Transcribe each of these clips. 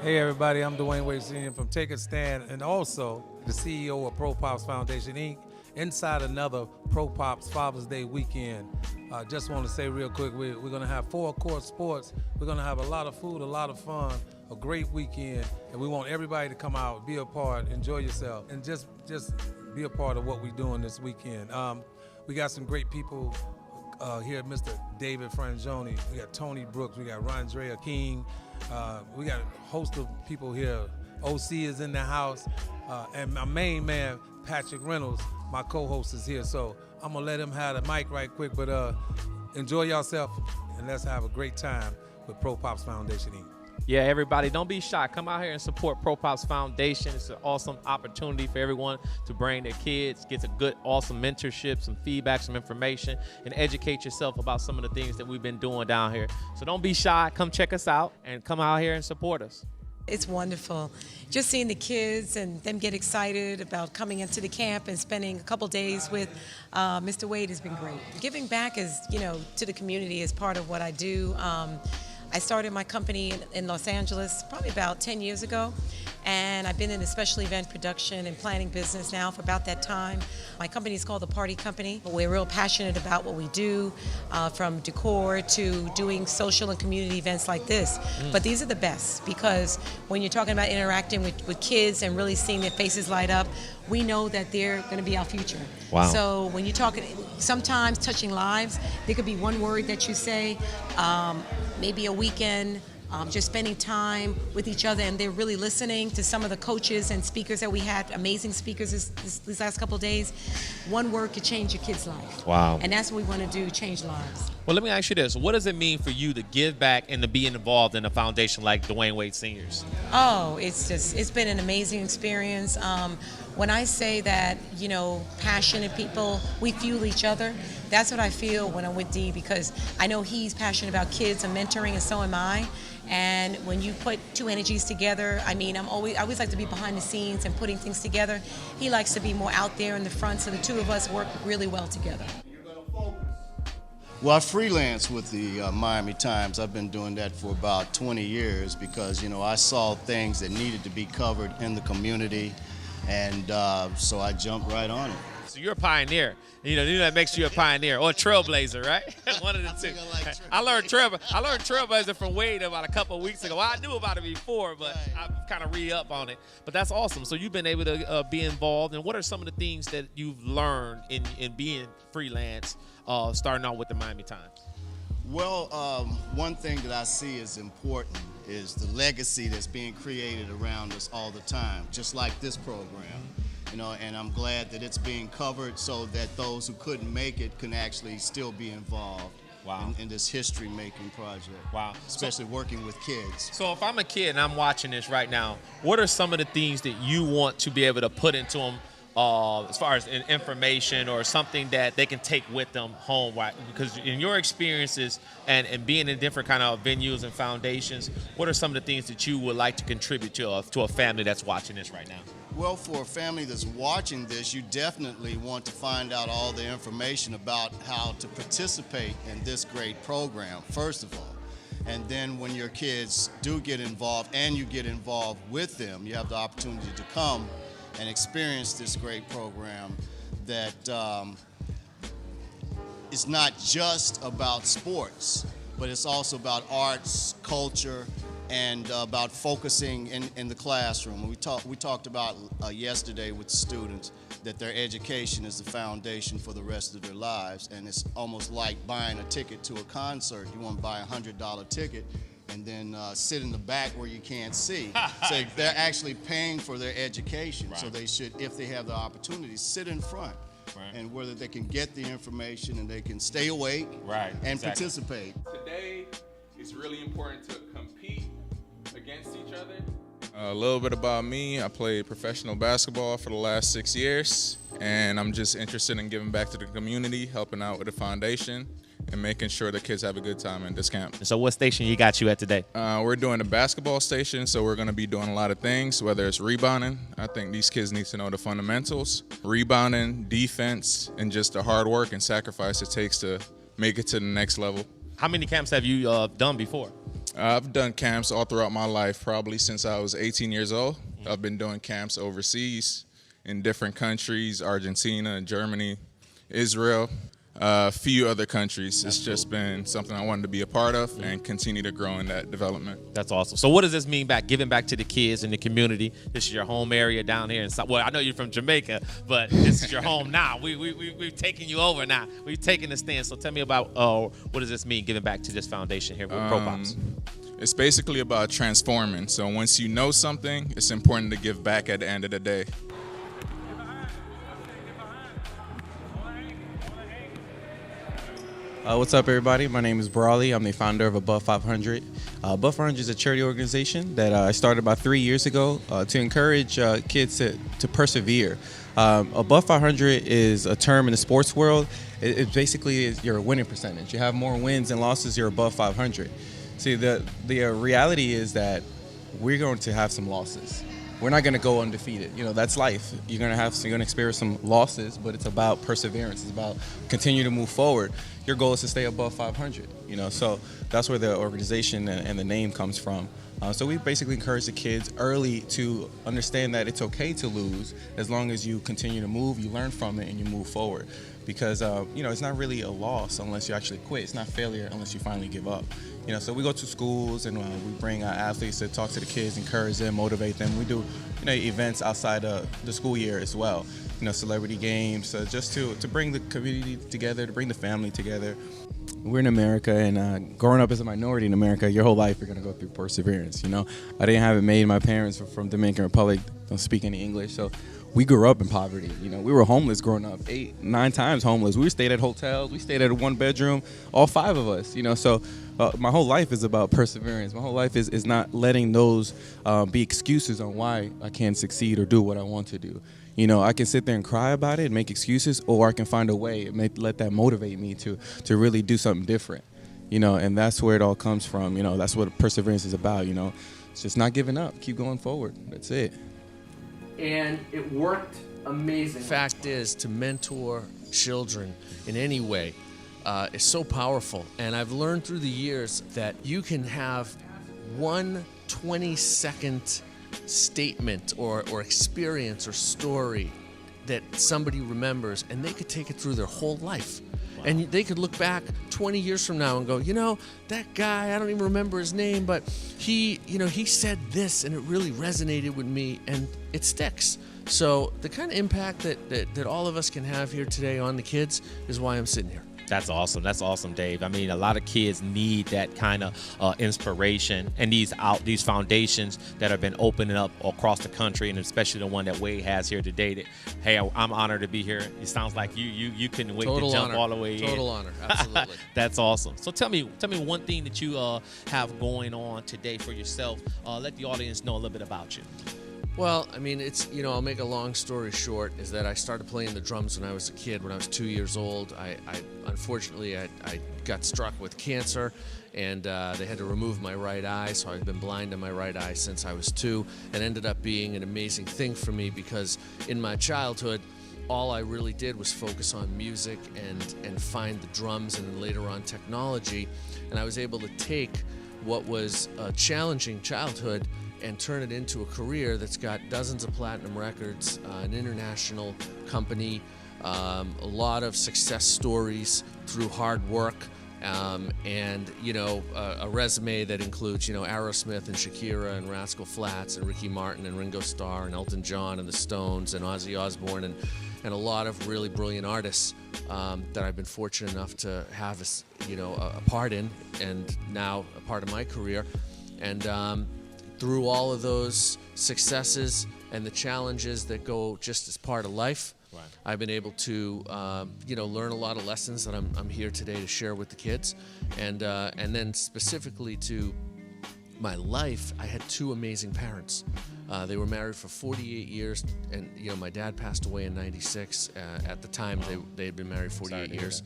Hey everybody, I'm Dwayne Wade Sr. from Take a Stand and also the CEO of ProPops Foundation Inc. inside another ProPops Father's Day weekend. Just want to say real quick, we're going to have 4-court sports. We're going to have a lot of food, a lot of fun, a great weekend, and we want everybody to come out, be a part, enjoy yourself, and just be a part of what we're doing this weekend. We got some great people here, Mr. David Frangioni, we got Tony Brooks, we got Rondrea King, we got a host of people here. OC is in the house, and my main man, Patrick Reynolds, my co-host, is here. So I'm gonna let him have the mic right quick, but enjoy yourself and let's have a great time with ProPops Foundation Inc. Yeah, everybody, don't be shy. Come out here and support ProPops Foundation. It's an awesome opportunity for everyone to bring their kids, get a good, awesome mentorship, some feedback, some information, and educate yourself about some of the things that we've been doing down here. So don't be shy. Come check us out and come out here and support us. It's wonderful. Just seeing the kids and them get excited about coming into the camp and spending a couple days with Mr. Wade has been great. Giving back is, to the community is part of what I do. I started my company in Los Angeles probably about 10 years ago, and I've been in the special event production and planning business now for about that time. My company is called The Party Company. We're real passionate about what we do, from decor to doing social and community events like this. But these are the best because when you're talking about interacting with kids and really seeing their faces light up, we know that they're going to be our future. Wow. So when you're talking, sometimes touching lives, there could be one word that you say, maybe a weekend, just spending time with each other, and they're really listening to some of the coaches and speakers that we had, amazing speakers these last couple of days. One word could change your kid's life. Wow. And that's what we want to do, change lives. Well, let me ask you this. What does it mean for you to give back and to be involved in a foundation like Dwayne Wade Sr.'s? Oh, it's been an amazing experience. When I say that, passionate people, we fuel each other, that's what I feel when I'm with D, because I know he's passionate about kids and mentoring, and so am I. And when you put two energies together, I always like to be behind the scenes and putting things together. He likes to be more out there in the front, so the two of us work really well together. Well, I freelance with the Miami Times. I've been doing that for about 20 years because, I saw things that needed to be covered in the community, and so I jumped right on it. So you're a pioneer. That makes you a pioneer or a trailblazer, right? One of the two. I learned trailblazer from Wade about a couple of weeks ago. Well, I knew about it before, but I've kind of re-up on it. But that's awesome. So you've been able to be involved. And what are some of the things that you've learned in being freelance, starting out with the Miami Times? Well, one thing that I see is important is the legacy that's being created around us all the time, just like this program. And I'm glad that it's being covered so that those who couldn't make it can actually still be involved. Wow. in this history-making project. Wow. Especially working with kids. So if I'm a kid and I'm watching this right now, what are some of the things that you want to be able to put into them as far as information or something that they can take with them home? Right? Because in your experiences and being in different kind of venues and foundations, what are some of the things that you would like to contribute to a family that's watching this right now? Well, for a family that's watching this, you definitely want to find out all the information about how to participate in this great program, first of all. And then when your kids do get involved and you get involved with them, you have the opportunity to come and experience this great program that is not just about sports, but it's also about arts, culture, and about focusing in the classroom. We talked about yesterday with students that their education is the foundation for the rest of their lives, and it's almost like buying a ticket to a concert. You want to buy a $100 ticket and then sit in the back where you can't see. So they're actually paying for their education, right. So they should, if they have the opportunity, sit in front. Right. And whether they can get the information and they can stay awake, right, and participate. Today, it's really important to compete against each other. A little bit about me. I played professional basketball for the last 6 years, and I'm just interested in giving back to the community, helping out with the foundation, and making sure the kids have a good time at this camp. So what station you got you at today? We're doing the basketball station, so we're going to be doing a lot of things, whether it's rebounding. I think these kids need to know the fundamentals, rebounding, defense, and just the hard work and sacrifice it takes to make it to the next level. How many camps have you done before? I've done camps all throughout my life, probably since I was 18 years old. I've been doing camps overseas in different countries, Argentina, Germany, Israel, a few other countries. It's just been something I wanted to be a part of and continue to grow in that development. That's awesome. So what does this mean giving back to the kids in the community? This is your home area down here in South. Well, I know you're from Jamaica, but this is your home now. We've taken you over now. We've taken the stand. So tell me about what does this mean giving back to this foundation here with ProPops? It's basically about transforming. So once you know something, it's important to give back at the end of the day. What's up, everybody? My name is Brawley. I'm the founder of Above 500. Above 500 is a charity organization that I started about 3 years ago to encourage kids to persevere. Above 500 is a term in the sports world. It basically is your winning percentage. You have more wins than losses, you're above 500. See, the reality is that we're going to have some losses. We're not going to go undefeated. You know, that's life. You're going to experience some losses, but it's about perseverance. It's about continue to move forward. Your goal is to stay above 500. You know, so that's where the organization and the name comes from. So we basically encourage the kids early to understand that it's okay to lose as long as you continue to move, you learn from it, and you move forward. Because you know, it's not really a loss unless you actually quit. It's not failure unless you finally give up. You know, so we go to schools and we bring athletes to talk to the kids, encourage them, motivate them. We do, you know, events outside the school year as well. You know, celebrity games, just to bring the community together, to bring the family together. We're in America, and growing up as a minority in America, your whole life you're gonna go through perseverance. You know, I didn't have it made. My parents were from Dominican Republic, don't speak any English, so we grew up in poverty. You know, we were homeless growing up, 8, 9 times homeless. We stayed at hotels. We stayed at a 1-bedroom, all 5 of us. You know, so my whole life is about perseverance. My whole life is not letting those be excuses on why I can't succeed or do what I want to do. You know, I can sit there and cry about it and make excuses, or I can find a way and let that motivate me to really do something different. You know, and that's where it all comes from. You know, that's what perseverance is about. You know, it's just not giving up. Keep going forward. That's it. And it worked amazing. Fact is, to mentor children in any way is so powerful. And I've learned through the years that you can have one 20-second statement or experience or story that somebody remembers, and they could take it through their whole life. Wow. And they could look back 20 years from now and go, you know, that guy, I don't even remember his name, but he said this and it really resonated with me, and it sticks. So the kind of impact that all of us can have here today on the kids is why I'm sitting here. That's awesome. That's awesome, Dave. I mean, a lot of kids need that kind of inspiration, and these foundations that have been opening up across the country, and especially the one that Wade has here today. That, hey, I'm honored to be here. It sounds like you couldn't wait to jump all the way in. Total honor, absolutely. That's awesome. So tell me one thing that you have going on today for yourself. Let the audience know a little bit about you. Well, I mean, it's, you know, I'll make a long story short, is that I started playing the drums when I was a kid. When I was 2 years old, I unfortunately got struck with cancer, and they had to remove my right eye, so I've been blind in my right eye since I was 2, and ended up being an amazing thing for me, because in my childhood, all I really did was focus on music and find the drums, and then later on technology, and I was able to take what was a challenging childhood and turn it into a career that's got dozens of platinum records, an international company, a lot of success stories through hard work, and, you know, a resume that includes, you know, Aerosmith and Shakira and Rascal Flatts and Ricky Martin and Ringo Starr and Elton John and the Stones and Ozzy Osbourne and a lot of really brilliant artists that I've been fortunate enough to have, you know, a part in, and now a part of my career. And through all of those successes and the challenges that go just as part of life, right, I've been able to, you know, learn a lot of lessons that I'm here today to share with the kids. And then specifically to my life, I had 2 amazing parents. They were married for 48 years, and, you know, my dad passed away in '96. At the time, they had been married 48 years.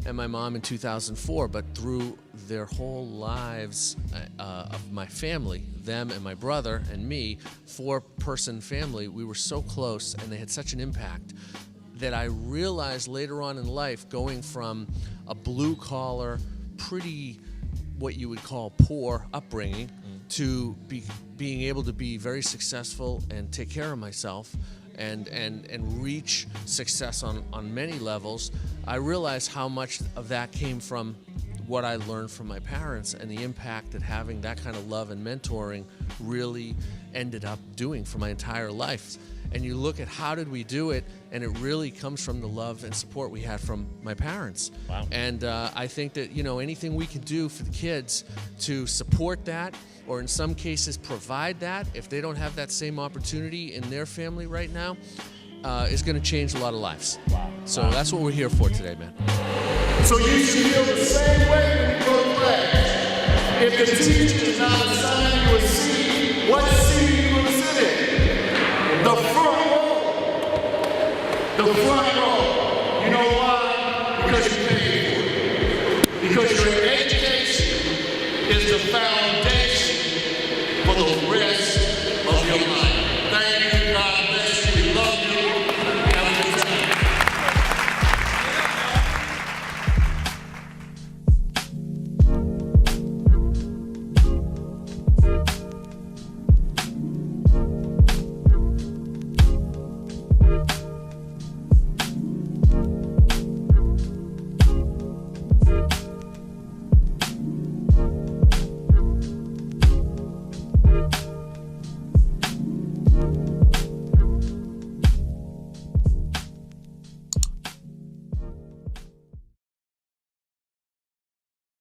And my mom in 2004, but through their whole lives of my family, them and my brother and me, 4-person family, we were so close, and they had such an impact that I realized later on in life, going from a blue-collar, pretty what you would call poor upbringing to being able to be very successful and take care of myself and reach success on many levels, I realized how much of that came from what I learned from my parents and the impact that having that kind of love and mentoring really ended up doing for my entire life. And you look at how did we do it, and it really comes from the love and support we had from my parents. Wow. And I think that, you know, anything we can do for the kids to support that, or in some cases provide that, if they don't have that same opportunity in their family right now, is going to change a lot of lives. Wow. So that's what we're here for today, man. So you should feel the same way when you go to class. If the teacher does not assign you a seat, what seat are you going to sit in? The front row. The front row. You know why? Because you paid for it. Because your education is the foundation